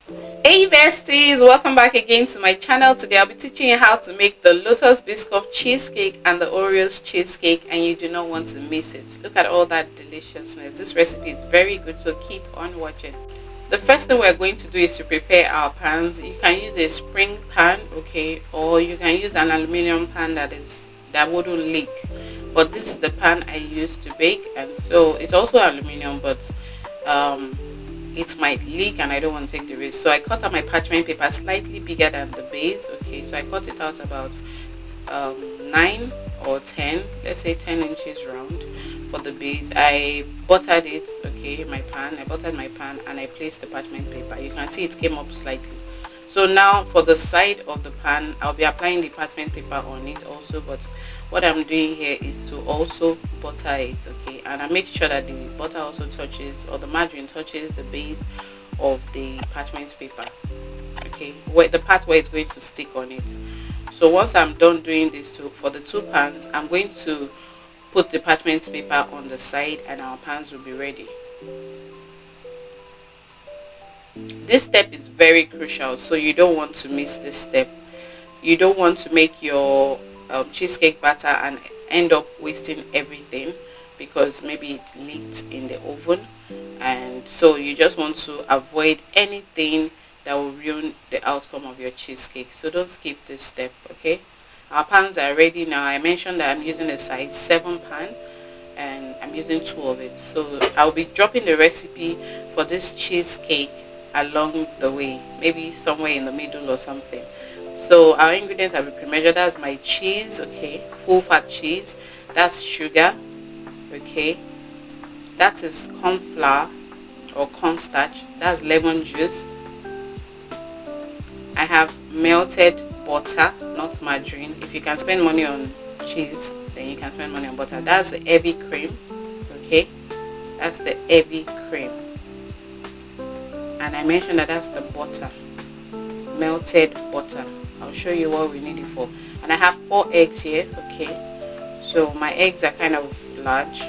Hey besties, welcome back again to my channel. Today I'll be teaching you how to make the lotus biscuit cheesecake and the Oreos cheesecake, and you do not want to miss it. Look at all that deliciousness. This recipe is very good, so keep on watching. The first thing we're going to do is to prepare our pans. You can use a spring pan, okay, or you can use an aluminum pan that wouldn't leak. But this is the pan I use to bake, and so it's also aluminum, but um it might leak and I don't want to take the risk. So I cut out my parchment paper slightly bigger than the base. Okay, so I cut it out about 9 or 10, let's say 10 inches round for the base. I buttered it, okay, I buttered my pan and I placed the parchment paper. You can see it came up slightly. So now for the side of the pan, I'll be applying the parchment paper on it also, but what I'm doing here is to also butter it, okay, and I make sure that the butter also touches, or the margarine touches, the base of the parchment paper, okay, where the part where it's going to stick on it. So once I'm done doing this for the two pans, I'm going to put the parchment paper on the side and our pans will be ready. This step is very crucial, so you don't want to miss this step. You don't want to make your cheesecake batter and end up wasting everything because maybe it leaked in the oven, and so you just want to avoid anything that will ruin the outcome of your cheesecake. So don't skip this step, okay? Our pans are ready now. I mentioned that I'm using a size 7 pan and I'm using 2 of it, so I'll be dropping the recipe for this cheesecake along the way, maybe somewhere in the middle or something. So our ingredients have been pre-measured. That's my cheese, okay, full fat cheese. That's sugar, okay, that is corn flour or cornstarch. That's lemon juice. I have melted butter, not margarine. If you can spend money on cheese, then you can spend money on butter. That's the heavy cream, okay, that's the heavy cream. And I mentioned that that's the butter, melted butter. I'll show you what we need it for. And I have 4 eggs here, okay, so my eggs are kind of large,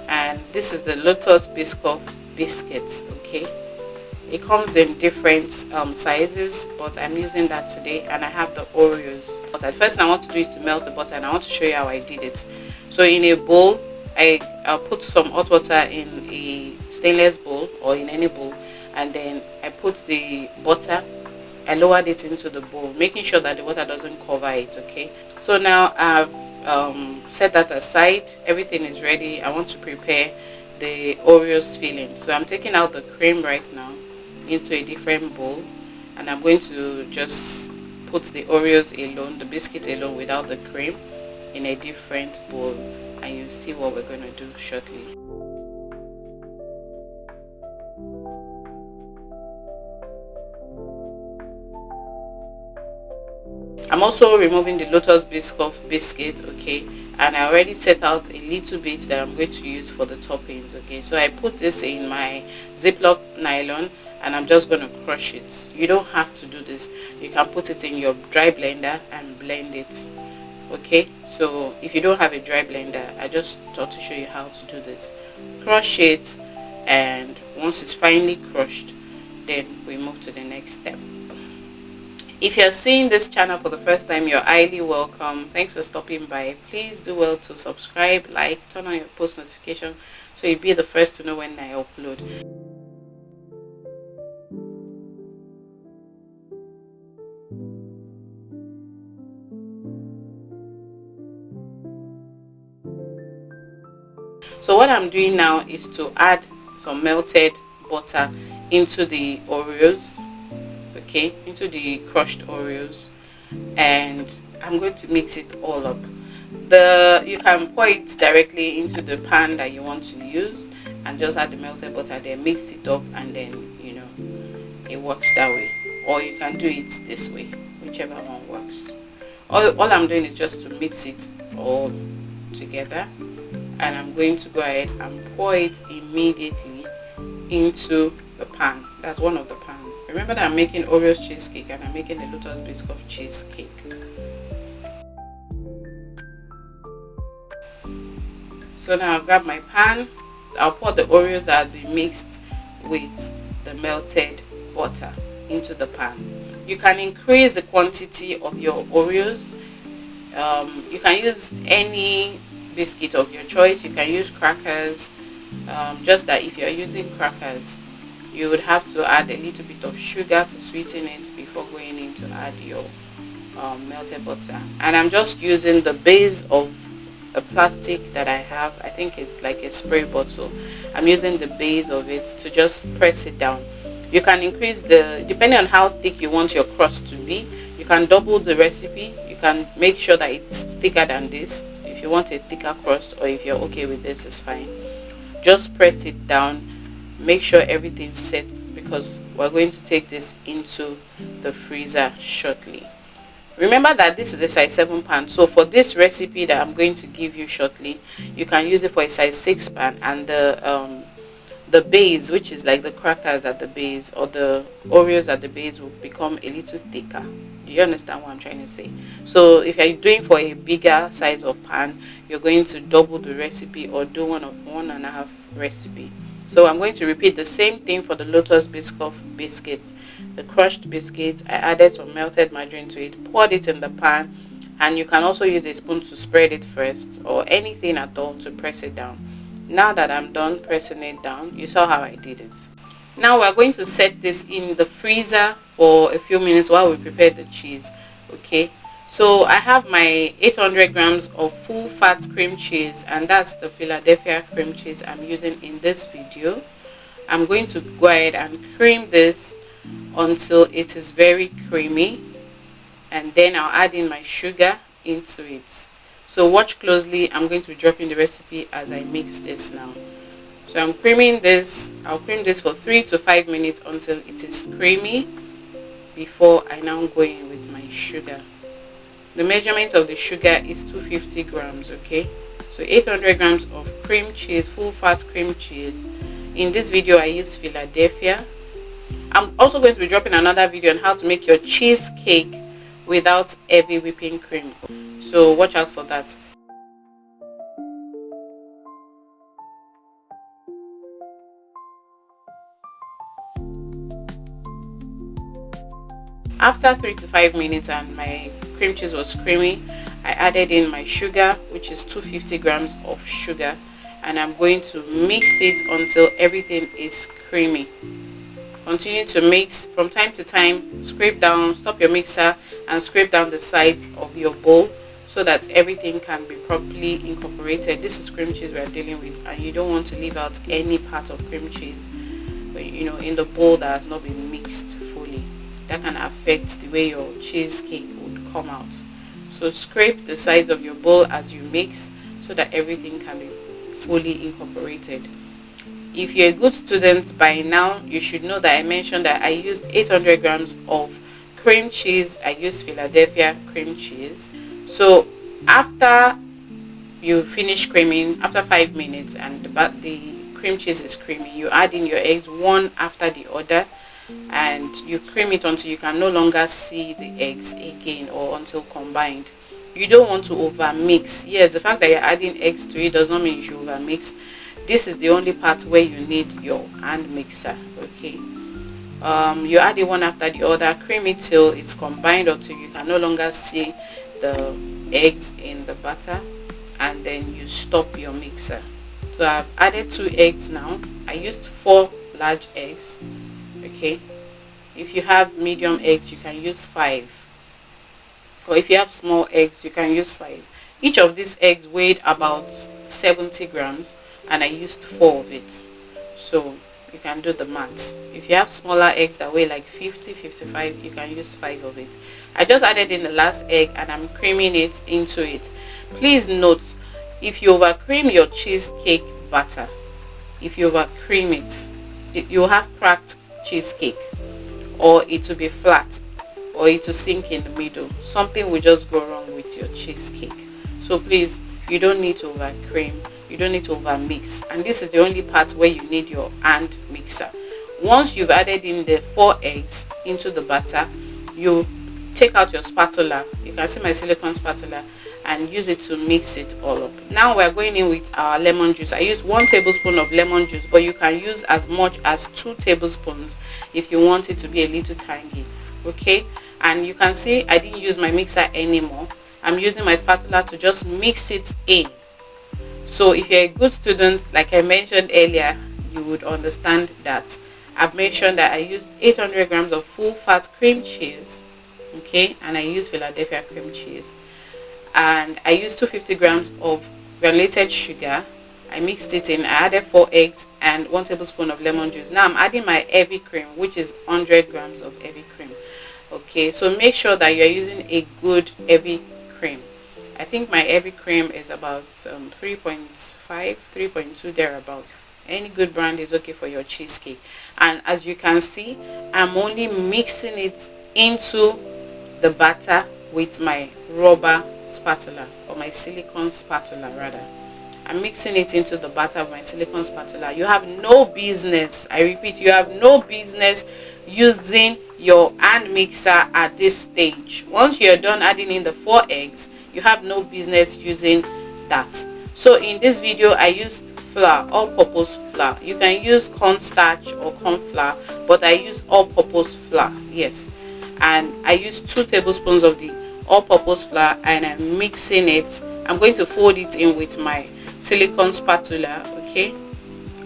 and this is the lotus biscuits, okay. It comes in different sizes, but I'm using that today. And I have the Oreos. But the first thing I want to do is to melt the butter, and I want to show you how I did it. So in a bowl, I'll put some hot water in a stainless bowl or in any bowl, and then I put the butter. I lowered it into the bowl, making sure that the water doesn't cover it, okay. So now I've set that aside. Everything is ready. I want to prepare the Oreos filling. So I'm taking out the cream right now into a different bowl, and I'm going to just put the Oreos alone, the biscuit alone without the cream, in a different bowl, and you'll see what we're going to do shortly. I'm also removing the lotus biscuit, okay, and I already set out a little bit that I'm going to use for the toppings, okay. So I put this in my Ziploc nylon and I'm just going to crush it. You don't have to do this. You can put it in your dry blender and blend it, okay. So if you don't have a dry blender, I just thought to show you how to do this. Crush it, and once it's finely crushed, then we move to the next step. If you're seeing this channel for the first time, you're highly welcome. Thanks for stopping by. Please do well to subscribe, like, turn on your post notification so you'll be the first to know when I upload. So what I'm doing now is to add some melted butter into the Oreos, okay, into the crushed Oreos, and I'm going to mix it all up. You can pour it directly into the pan that you want to use and just add the melted butter there, mix it up, and then it works that way. Or you can do it this way, whichever one works. All I'm doing is just to mix it all together, and I'm going to go ahead and pour it immediately into the pan. That's one of the pans. Remember that I'm making Oreos cheesecake and I'm making the lotus biscuit cheesecake. So now I'll grab my pan. I'll pour the Oreos that have been mixed with the melted butter into the pan. You can increase the quantity of your Oreos. You can use any biscuit of your choice. You can use crackers. Just that if you're using crackers, you would have to add a little bit of sugar to sweeten it before going in to add your melted butter. And I'm just using the base of a plastic that I have. I think it's like a spray bottle. I'm using the base of it to just press it down. You can increase the, depending on how thick you want your crust to be, you can double the recipe. You can make sure that it's thicker than this. If you want a thicker crust, or if you're okay with this, it's fine. Just press it down, make sure everything sets, because we're going to take this into the freezer shortly. Remember that this is a size 7 pan, so for this recipe that I'm going to give you shortly, you can use it for a size 6 pan, and the base, which is like the crackers at the base or the Oreos at the base, will become a little thicker. Do you understand what I'm trying to say? So if you're doing for a bigger size of pan, you're going to double the recipe or do 1.5 recipe. So I'm going to repeat the same thing for the Lotus Biscoff biscuits. The crushed biscuits, I added some melted margarine to it, poured it in the pan, and you can also use a spoon to spread it first, or anything at all to press it down. Now that I'm done pressing it down, you saw how I did it. Now we're going to set this in the freezer for a few minutes while we prepare the cheese. Okay, so I have my 800 grams of full fat cream cheese, and that's the Philadelphia cream cheese I'm using in this video. I'm going to go ahead and cream this until it is very creamy, and then I'll add in my sugar into it. So watch closely. I'm going to be dropping the recipe as I mix this now. So I'm creaming this. I'll cream this for 3 to 5 minutes until it is creamy before I now go in with my sugar. The measurement of the sugar is 250 grams, okay? So 800 grams of cream cheese, full fat cream cheese. In this video I use Philadelphia. I'm also going to be dropping another video on how to make your cheesecake without heavy whipping cream. So watch out for that. After 3 to 5 minutes and my cream cheese was creamy, I added in my sugar, which is 250 grams of sugar, and I'm going to mix it until everything is creamy. Continue to mix from time to time. Scrape down, stop your mixer and scrape down the sides of your bowl so that everything can be properly incorporated. This is cream cheese we are dealing with, and you don't want to leave out any part of cream cheese, in the bowl that has not been mixed fully. That can affect the way your cheesecake would come out. So scrape the sides of your bowl as you mix so that everything can be fully incorporated. If you're a good student by now, you should know that I mentioned that I used 800 grams of cream cheese. I used Philadelphia cream cheese. So after you finish creaming, after 5 minutes and the cream cheese is creamy, you add in your eggs one after the other, and you cream it until you can no longer see the eggs again, or until combined. You don't want to over mix. Yes, the fact that you're adding eggs to it does not mean you should over mix. This is the only part where you need your hand mixer. Okay, you add it one after the other, cream it till it's combined, or till you can no longer see the eggs in the batter, and then you stop your mixer. So I've added 2 eggs now. I used 4 large eggs. Okay, if you have medium eggs you can use 5, or if you have small eggs you can use 5. Each of these eggs weighed about 70 grams, and I used 4 of it. So you can do the math. If you have smaller eggs that weigh like 50-55, you can use 5 of it. I just added in the last egg and I'm creaming it into it. Please note, if you over cream your cheesecake batter, if you over cream it, you'll have cracked cheesecake, or it will be flat, or it will sink in the middle. Something will just go wrong with your cheesecake. So please, you don't need to over cream, you don't need to over mix, and this is the only part where you need your hand mixer. Once you've added in the 4 eggs into the batter, you take out your spatula. You can see my silicone spatula, and use it to mix it all up. Now we're going in with our lemon juice. I use 1 tablespoon of lemon juice, but you can use as much as 2 tablespoons if you want it to be a little tangy. Okay, and you can see I didn't use my mixer anymore. I'm using my spatula to just mix it in. So if you're a good student, like I mentioned earlier, you would understand that I've mentioned that I used 800 grams of full fat cream cheese, okay, and I used Philadelphia cream cheese, and I used 250 grams of granulated sugar. I mixed it in. I added 4 eggs and 1 tablespoon of lemon juice. Now I'm adding my heavy cream, which is 100 grams of heavy cream. Okay, so make sure that you're using a good heavy cream. I think my heavy cream is about 3.5, 3.2 thereabouts. Any good brand is okay for your cheesecake. And as you can see, I'm only mixing it into the batter with my rubber spatula, or my silicone spatula rather. I'm mixing it into the batter with my silicone spatula. You have no business, I repeat, you have no business using your hand mixer at this stage. Once you're done adding in the 4 eggs, you have no business using that. So in this video I used flour, all-purpose flour. You can use cornstarch or corn flour, but I use all-purpose flour, yes. And I use 2 tablespoons of the all-purpose flour, and I'm mixing it. I'm going to fold it in with my silicone spatula, okay,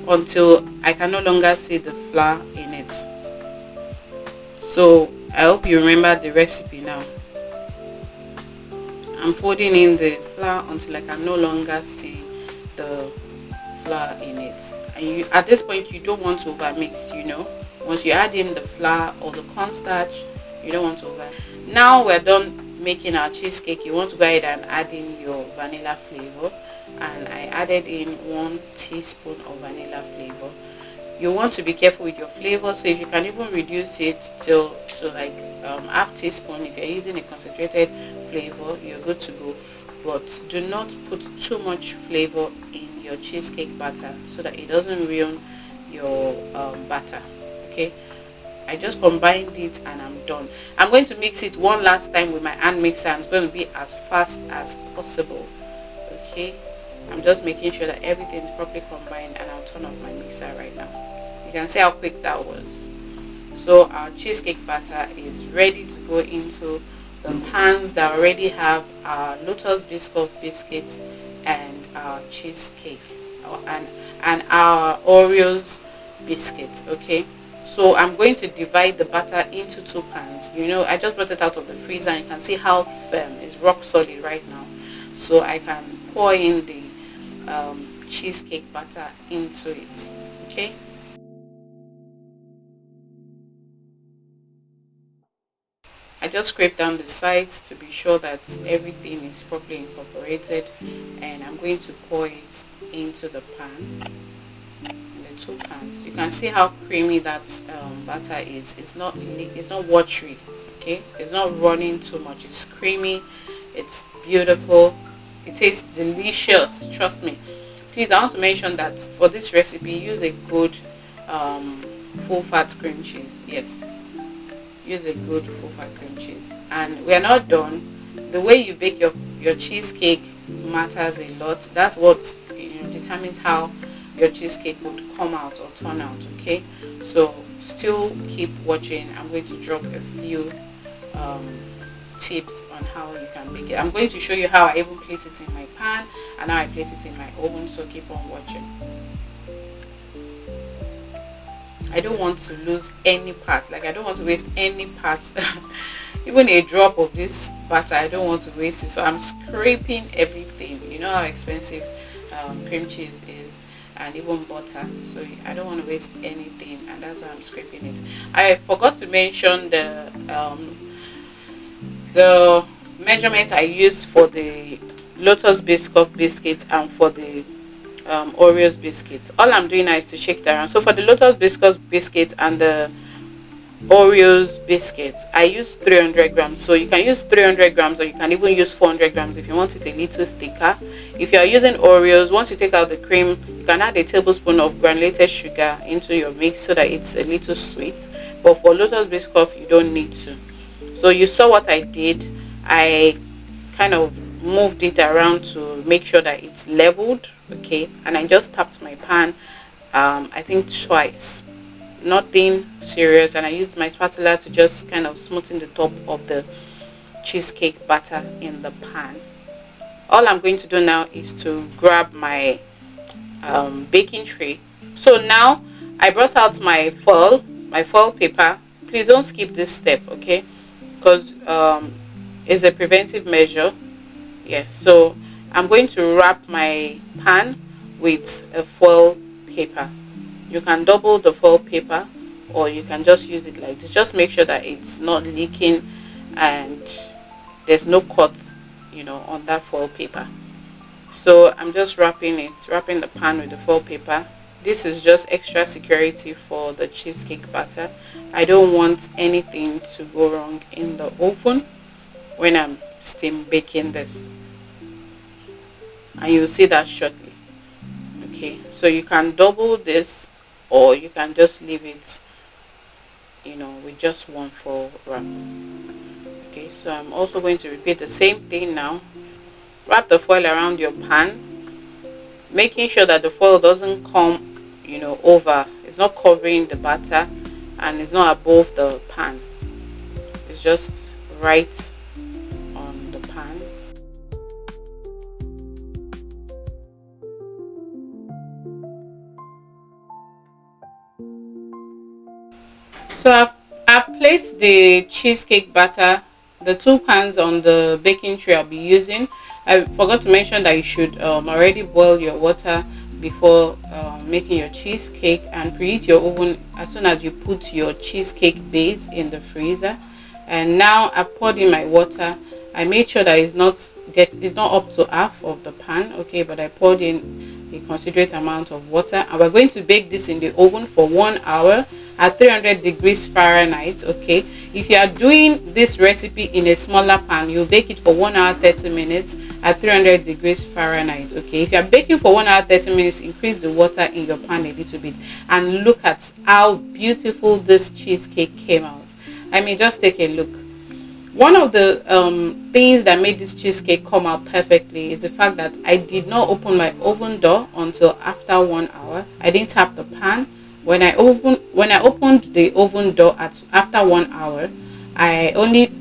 until I can no longer see the flour in it. So I hope you remember the recipe now. I'm folding in the flour until I can no longer see the flour in it. And at this point you don't want to overmix, you know. Once you add in the flour or the cornstarch, you don't want to over. Now we're done making our cheesecake. You want to go ahead and add in your vanilla flavor, and I added in 1 teaspoon of vanilla flavor. You want to be careful with your flavor, so if you can even reduce it to like half teaspoon. If you're using a concentrated flavor, you're good to go, but do not put too much flavor in your cheesecake batter so that it doesn't ruin your batter. Okay, I just combined it and I'm done. I'm going to mix it one last time with my hand mixer. I'm going to be as fast as possible. Okay, I'm just making sure that everything is properly combined, and I'll turn off my mixer right now. You can see how quick that was. So our cheesecake batter is ready to go into the pans that already have our Lotus Biscoff biscuits and our cheesecake and our Oreos biscuits. Okay, so I'm going to divide the batter into 2 pans. You know, I just brought it out of the freezer and you can see how firm, it's rock solid right now. So I can pour in the cheesecake batter into it. Okay, I just scrape down the sides to be sure that everything is properly incorporated, and I'm going to pour it into the pan, in the 2 pans. You can see how creamy that batter is. It's not watery. Okay, it's not running too much. It's creamy, it's beautiful, it tastes delicious, trust me. Please, I want to mention that for this recipe use a good full fat cream cheese. Yes, use a good full fat cream cheese. And we are not done. The way you bake your cheesecake matters a lot. That's what, you know, determines how your cheesecake would come out or turn out. Okay, so still keep watching. I'm going to drop a few tips on how you can bake it. I'm going to show you how I even place it in my pan and how I place it in my oven, so keep on watching. I don't want to lose any part, like I don't want to waste any part. Even a drop of this butter, I don't want to waste it, so I'm scraping everything. You know how expensive cream cheese is, and even butter, so I don't want to waste anything, and that's why I'm scraping it. I forgot to mention the measurement I used for the Lotus Biscoff biscuits and for the Oreos biscuits. All I'm doing now is to shake it around. So for the Lotus Biscoff biscuits and the Oreos biscuits, I use 300 grams. So you can use 300 grams, or you can even use 400 grams if you want it a little thicker. If you are using Oreos, once you take out the cream, you can add a tablespoon of granulated sugar into your mix so that it's a little sweet. But for Lotus Biscoff, you don't need to. So you saw what I did. I kind of moved it around to make sure that it's leveled, okay, and I just tapped my pan, I think twice, nothing serious, and I used my spatula to just kind of smoothen the top of the cheesecake batter in the pan. All I'm going to do now is to grab my baking tray. So now I brought out my foil paper. Please don't skip this step, okay, because it's a preventive measure. Yes, so I'm going to wrap my pan with a foil paper. You can double the foil paper, or you can just use it like this. Just make sure that it's not leaking and there's no cut, on that foil paper. So I'm just wrapping the pan with the foil paper. This is just extra security for the cheesecake batter. I don't want anything to go wrong in the oven when I'm steam baking this, and you'll see that shortly. Okay, so you can double this, or you can just leave it, with just one foil wrap. Okay, so I'm also going to repeat the same thing now. Wrap the foil around your pan, making sure that the foil doesn't come, over. It's not covering the batter, and it's not above the pan. It's just right on the pan. So I've placed the cheesecake batter, the two pans on the baking tray I'll be using. I forgot to mention that you should already boil your water before making your cheesecake, and preheat your oven as soon as you put your cheesecake base in the freezer. And now I've poured in my water. I made sure that it's not up to half of the pan, okay, but I poured in a considerate amount of water, and we're going to bake this in the oven for 1 hour at 300 degrees Fahrenheit. Okay, if you are doing this recipe in a smaller pan, you bake it for 1 hour 30 minutes at 300 degrees Fahrenheit. Okay, if you are baking for 1 hour 30 minutes, increase the water in your pan a little bit, and look at how beautiful this cheesecake came out. I mean, just take a look. One of the things that made this cheesecake come out perfectly is the fact that I did not open my oven door until after 1 hour. I didn't tap the pan. When I opened the oven door after 1 hour, I only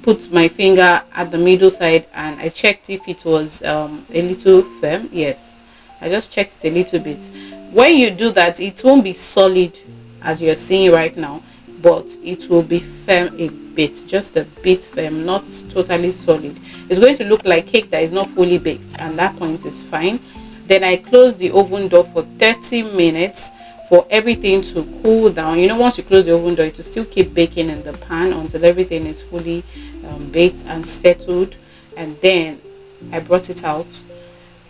put my finger at the middle side, and I checked if it was a little firm. Yes, I just checked it a little bit. When you do that, it won't be solid as you're seeing right now, but it will be firm a bit, just a bit firm, not totally solid. It's going to look like cake that is not fully baked, and that point is fine. Then I closed the oven door for 30 minutes for everything to cool down. Once you close the oven door, it will still keep baking in the pan until everything is fully baked and settled. And then I brought it out.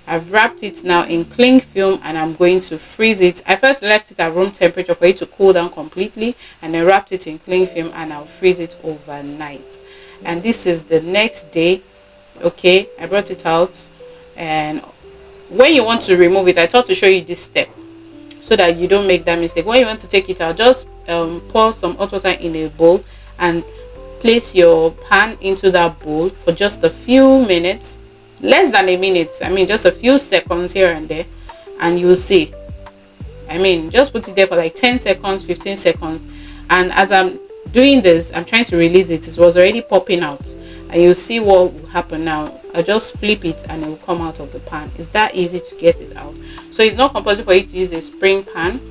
I've wrapped it now in cling film, and I'm going to freeze it. I first left it at room temperature for it to cool down completely, and then wrapped it in cling film, and I'll freeze it overnight. And this is the next day. Okay, I brought it out, and when you want to remove it, I thought to show you this step so that you don't make that mistake. When you want to take it out, just pour some hot water in a bowl and place your pan into that bowl for just a few minutes, less than a minute. I mean, just a few seconds here and there, and you'll see. I mean, just put it there for like 10 seconds, 15 seconds, and as I'm doing this, I'm trying to release it. It was already popping out, and you'll see what will happen now. I'll just flip it, and it will come out of the pan. It's that easy to get it out. So it's not compulsory for you to use a spring pan.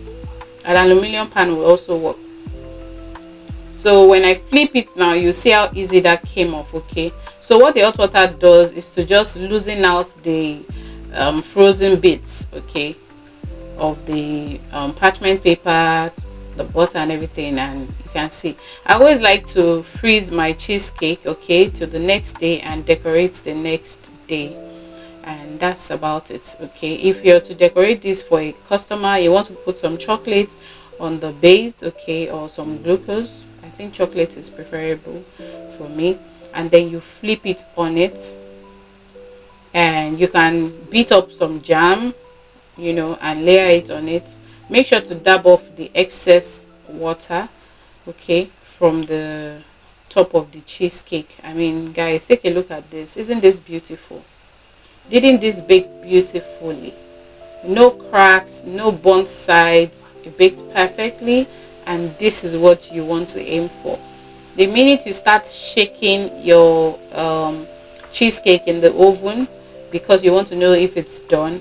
An aluminum pan will also work. So when I flip it now, you see how easy that came off. Okay, so what the hot water does is to just loosen out the frozen bits, okay, of the parchment paper, the butter and everything. And you can see I always like to freeze my cheesecake, okay, till the next day and decorate the next day. And that's about it. Okay, if you're to decorate this for a customer, you want to put some chocolate on the base, okay, or some glucose. I think chocolate is preferable for me. And then you flip it on it, and you can beat up some jam, and layer it on it. Make sure to dab off the excess water, okay, from the top of the cheesecake. I mean, guys, take a look at this. Isn't this beautiful? Didn't this bake beautifully? No cracks, no burnt sides. It baked perfectly, and this is what you want to aim for. The minute you start shaking your cheesecake in the oven, because you want to know if it's done,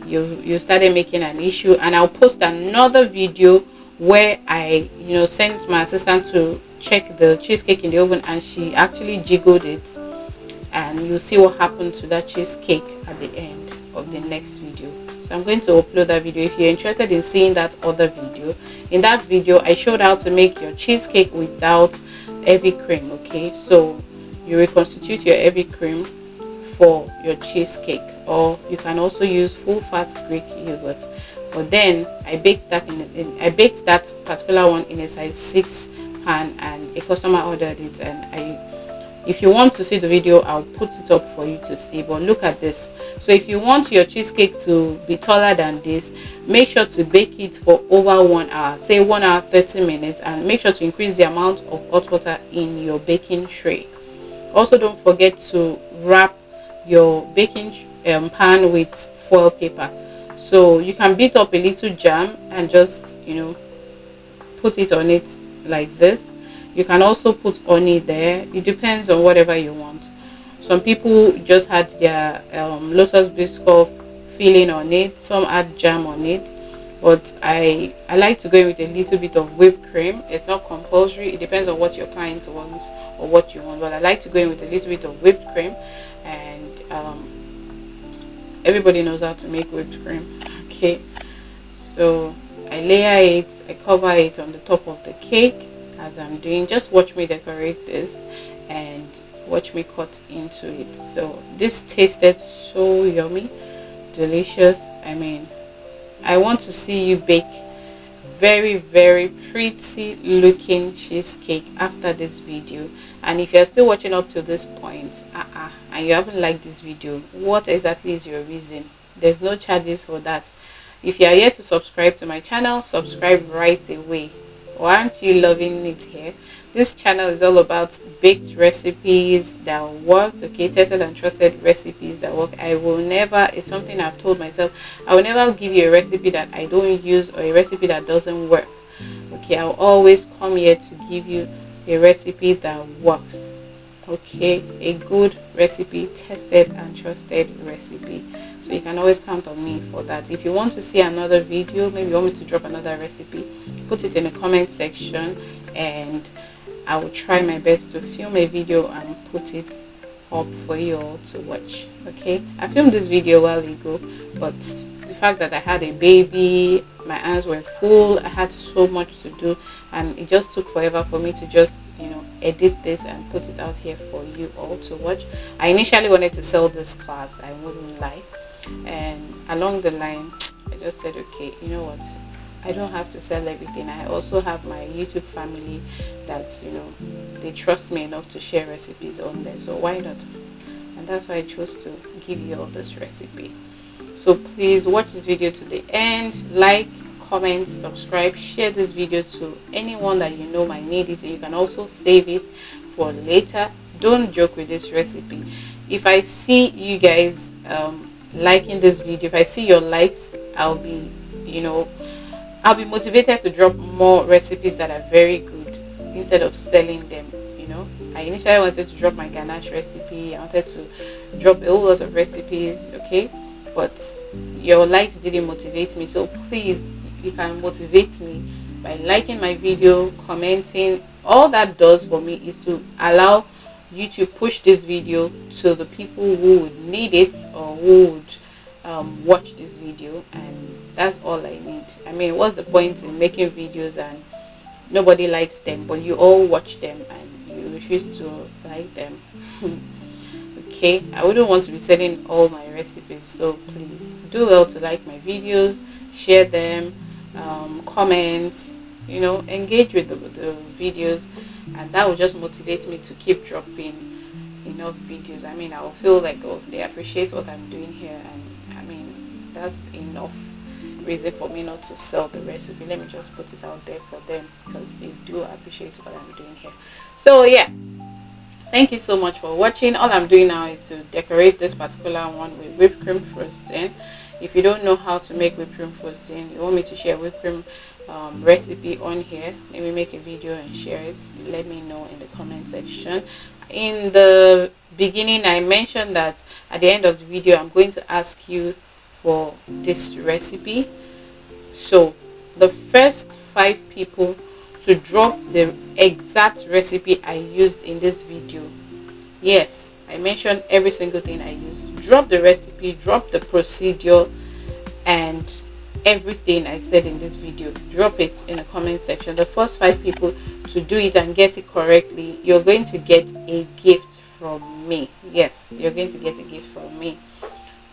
you started making an issue. And I'll post another video where I sent my assistant to check the cheesecake in the oven, and she actually jiggled it, and you'll see what happened to that cheesecake at the end of the next video. So I'm going to upload that video if you're interested in seeing that other video. In that video, I showed how to make your cheesecake without heavy cream. Okay, so you reconstitute your heavy cream for your cheesecake, or you can also use full fat Greek yogurt. But then I baked that I baked that particular one in a size 6 pan, and a customer ordered it, and if you want to see the video, I'll put it up for you to see. But look at this. So if you want your cheesecake to be taller than this, make sure to bake it for over 1 hour, say 1 hour 30 minutes, and make sure to increase the amount of hot water in your baking tray. Also, don't forget to wrap your baking pan with foil paper. So you can beat up a little jam and just put it on it like this. You can also put honey there. It depends on whatever you want. Some people just had their lotus biscuit filling on it. Some add jam on it. But I like to go in with a little bit of whipped cream. It's not compulsory. It depends on what your client wants or what you want. But I like to go in with a little bit of whipped cream. And everybody knows how to make whipped cream. Okay. So I layer it. I cover it on the top of the cake. As I'm doing, just watch me decorate this and watch me cut into it. So this tasted so yummy, delicious. I mean, I want to see you bake very, very pretty looking cheesecake after this video. And if you're still watching up to this point and you haven't liked this video, what exactly is your reason? There's no charges for that. If you are yet to subscribe to my channel, subscribe right away. Why aren't you loving it here? This channel is all about baked recipes that work, okay, tested and trusted recipes that work. I will never, it's something I've told myself, I will never give you a recipe that I don't use or a recipe that doesn't work. Okay, I'll always come here to give you a recipe that works. Okay, a good recipe, tested and trusted recipe. So you can always count on me for that. If you want to see another video, maybe you want me to drop another recipe, put it in the comment section and I will try my best to film a video and put it up for you all to watch. Okay, I filmed this video a while ago, but the fact that I had a baby, my hands were full, I had so much to do, and it just took forever for me to just edit this and put it out here for you all to watch. I initially wanted to sell this class, I wouldn't lie, and along the line I just said, okay, you know what, I don't have to sell everything. I also have my YouTube family that they trust me enough to share recipes on there, so why not? And that's why I chose to give you all this recipe. So please watch this video to the end, like, comment, subscribe, share this video to anyone that you know might need it. You can also save it for later. Don't joke with this recipe. If I see you guys liking this video, if I see your likes, I'll be motivated to drop more recipes that are very good instead of selling them. I initially wanted to drop my ganache recipe, I wanted to drop a whole lot of recipes, okay, but your likes didn't motivate me. So please, you can motivate me by liking my video, commenting. All that does for me is to allow you to push this video to the people who would need it or who would watch this video, and that's all I need. I mean, what's the point in making videos and nobody likes them, but you all watch them and you refuse to like them? Okay, I wouldn't want to be selling all my recipes, so please do well to like my videos, share them, comment, engage with the videos, and that will just motivate me to keep dropping enough videos. I mean, I will feel like, oh, they appreciate what I'm doing here, and I mean, that's enough reason for me not to sell the recipe. Let me just put it out there for them because they do appreciate what I'm doing here. So yeah, Thank you so much for watching. All I'm doing now is to decorate this particular one with whipped cream frosting. If you don't know how to make whipped cream frosting, you want me to share whipped cream recipe on here, maybe make a video and share it, let me know in the comment section. In the beginning, I mentioned that at the end of the video I'm going to ask you for this recipe. So the first 5 people to drop the exact recipe I used in this video, yes, I mentioned every single thing I used, drop the recipe, drop the procedure, and everything I said in this video, drop it in the comment section. The first 5 people to do it and get it correctly, you're going to get a gift from me. Yes, you're going to get a gift from me.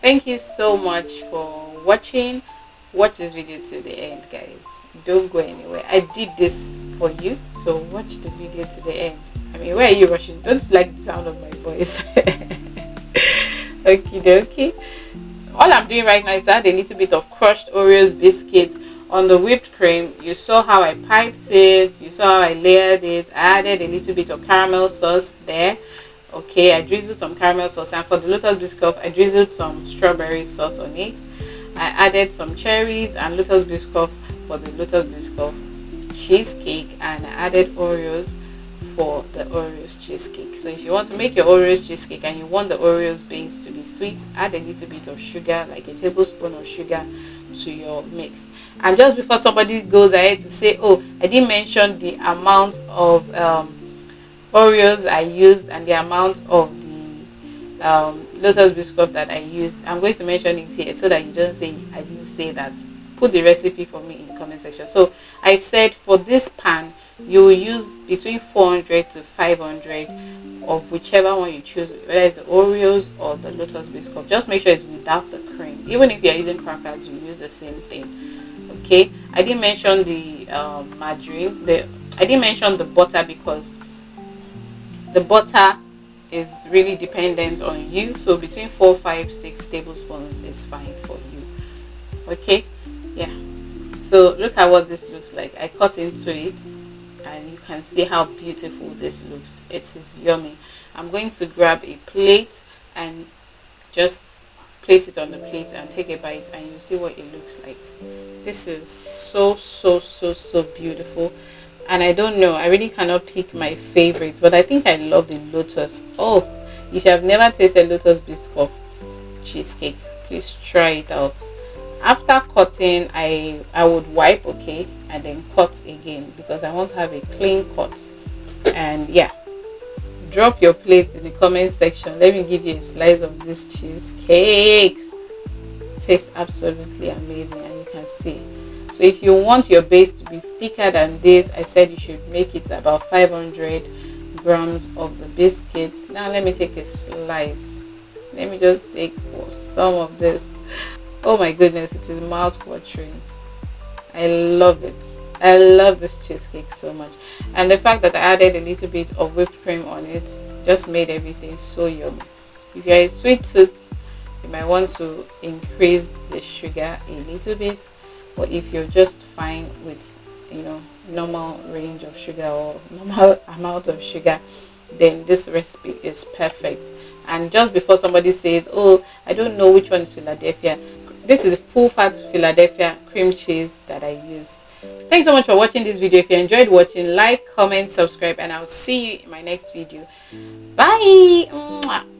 Thank you so much for watching. Watch this video to the end, guys. Don't go anywhere. I did this for you, so watch the video to the end. I mean, where are you rushing? Don't you like the sound of my voice? Okie dokie. All I'm doing right now is add a little bit of crushed Oreos biscuit on the whipped cream. You saw how I piped it, you saw how I layered it. I added a little bit of caramel sauce there. Okay, I drizzled some caramel sauce, and for the lotus biscuit I drizzled some strawberry sauce on it. I added some cherries and lotus biscuit for the lotus biscuit cheesecake, and I added Oreos for the Oreos cheesecake. So if you want to make your Oreos cheesecake and you want the Oreos base to be sweet, add a little bit of sugar, like a tablespoon of sugar to your mix. And just before somebody goes ahead to say, oh, I didn't mention the amount of Oreos I used and the amount of the lotus biscuit that I used, I'm going to mention it here so that you don't say I didn't say that. Put the recipe for me in the comment section. So I said for this pan you will use between 400 to 500 of whichever one you choose, whether it's the Oreos or the lotus biscuit. Just make sure it's without the cream. Even if you're using crackers, you use the same thing. Okay, I didn't mention the margarine. I didn't mention the butter because the butter is really dependent on you. So between 4, 5, 6 tablespoons is fine for you. Okay, yeah. So look at what this looks like. I cut into it and you can see how beautiful this looks. It is yummy. I'm going to grab a plate and just place it on the plate and take a bite, and you'll see what it looks like. This is so beautiful. And I don't know, I really cannot pick my favorite, but I think I love the lotus. Oh, if you have never tasted lotus biscuit cheesecake, please try it out. After cutting, I would wipe, okay, and then cut again because I want to have a clean cut. And yeah, drop your plates in the comment section. Let me give you a slice of this cheesecakes. It tastes absolutely amazing, and you can see. So if you want your base to be thicker than this, I said you should make it about 500 grams of the biscuits. Now let me take a slice. Let me just take some of this. Oh my goodness, it is mouth watering. I love it. I love this cheesecake so much, and the fact that I added a little bit of whipped cream on it just made everything so yummy. If you're a sweet tooth, you might want to increase the sugar a little bit, but if you're just fine with, you know, normal range of sugar or normal amount of sugar, then this recipe is perfect. And just before somebody says, oh, I don't know which one is Philadelphia, this is full fat Philadelphia cream cheese that I used. Thanks so much for watching this video. If you enjoyed watching, like, comment, subscribe, and I'll see you in my next video. Bye. Mwah.